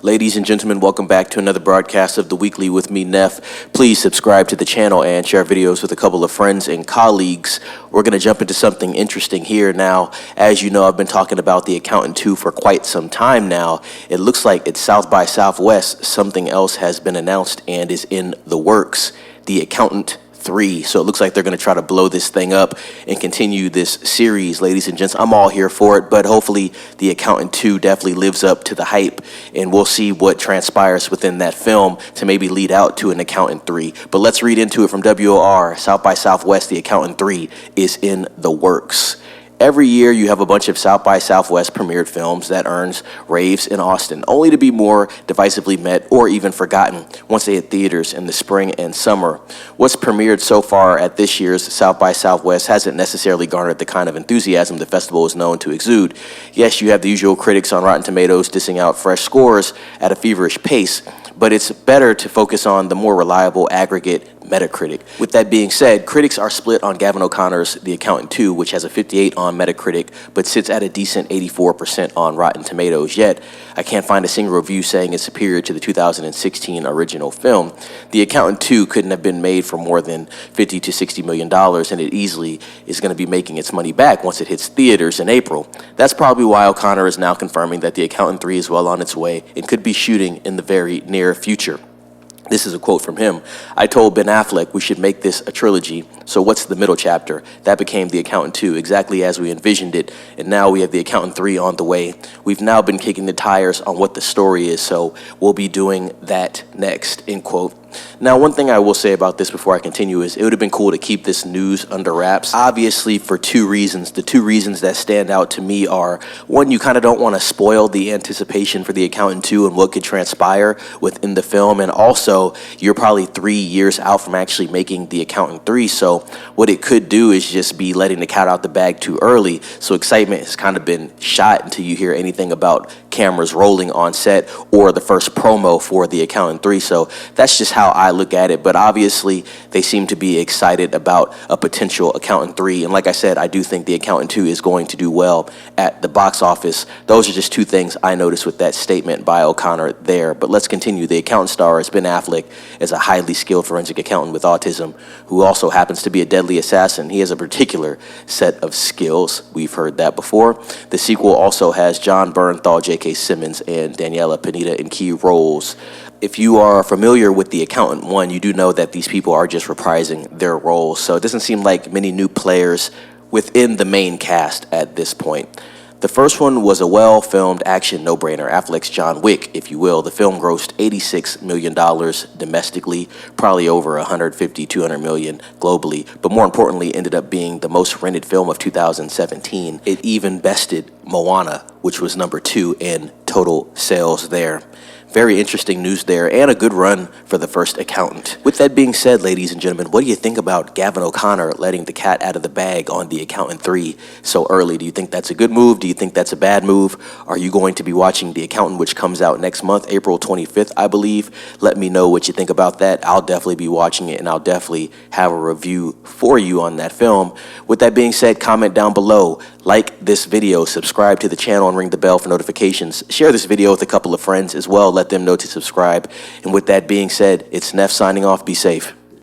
Ladies and gentlemen, welcome back to another broadcast of The Weekly with me, Neff. Please subscribe to the channel and share videos with a couple of friends and colleagues. We're going to jump into something interesting here now. As you know, I've been talking about The Accountant 2 for quite some time now. It looks like it's South by Southwest. Something else has been announced and is in the works. The Accountant 3. So it looks like they're going to try to blow this thing up and continue this series, ladies and gents. I'm all here for it, but hopefully The Accountant 2 definitely lives up to the hype, and we'll see what transpires within that film to maybe lead out to an Accountant 3. But let's read into it from WOR. South by Southwest, The Accountant 3 is in the works. Every year, you have a bunch of South by Southwest premiered films that earns raves in Austin, only to be more divisively met or even forgotten once they hit theaters in the spring and summer. What's premiered so far at this year's South by Southwest hasn't necessarily garnered the kind of enthusiasm the festival is known to exude. Yes, you have the usual critics on Rotten Tomatoes dissing out fresh scores at a feverish pace, but it's better to focus on the more reliable aggregate Metacritic. With that being said, critics are split on Gavin O'Connors' The Accountant 2, which has a 58 on Metacritic, but sits at a decent 84% on Rotten Tomatoes. Yet, I can't find a single review saying it's superior to the 2016 original film. The Accountant 2 couldn't have been made for more than $50 to $60 million, and it easily is going to be making its money back once it hits theaters in April. That's probably why O'Connor is now confirming that The Accountant 3 is well on its way and could be shooting in the very near future. This is a quote from him. "I told Ben Affleck we should make this a trilogy, so what's the middle chapter? That became The Accountant 2, exactly as we envisioned it, and now we have The Accountant 3 on the way. We've now been kicking the tires on what the story is, so we'll be doing that next," end quote. Now, one thing I will say about this before I continue is it would have been cool to keep this news under wraps, obviously for two reasons. The two reasons that stand out to me are, one, you kind of don't want to spoil the anticipation for The Accountant 2 and what could transpire within the film, and also you're probably 3 years out from actually making The Accountant 3, so what it could do is just be letting the cat out the bag too early, so excitement has kind of been shot until you hear anything about cameras rolling on set or the first promo for The Accountant 3, so that's just how I look at it. But obviously they seem to be excited about a potential Accountant 3, and like I said, I do think The Accountant 2 is going to do well at the box office. Those are just two things I noticed with that statement by O'Connor there. But let's continue. The Accountant stars Ben Affleck as a highly skilled forensic accountant with autism who also happens to be a deadly assassin. He has a particular set of skills. We've heard that before. The sequel also has John Bernthal, J.K. Simmons, and Daniela Pineda in key roles. If you are familiar with The Accountant 1, you do know that these people are just reprising their roles, so it doesn't seem like many new players within the main cast at this point. The first one was a well-filmed action no-brainer, Affleck's John Wick, if you will. The film grossed $86 million domestically, probably over $150, $200 million globally, but more importantly, ended up being the most rented film of 2017. It even bested Moana, which was number 2 in total sales there. Very interesting news there, and a good run for the first Accountant. With that being said, ladies and gentlemen, what do you think about Gavin O'Connor letting the cat out of the bag on The Accountant 3 so early? Do you think that's a good move? Do you think that's a bad move? Are you going to be watching The Accountant, which comes out next month, April 25th, I believe? Let me know what you think about that. I'll definitely be watching it, and I'll definitely have a review for you on that film. With that being said, comment down below, like this video, subscribe to the channel, and ring the bell for notifications. Share this video with a couple of friends as well. Let them know to subscribe. And with that being said, it's Neff signing off. Be safe.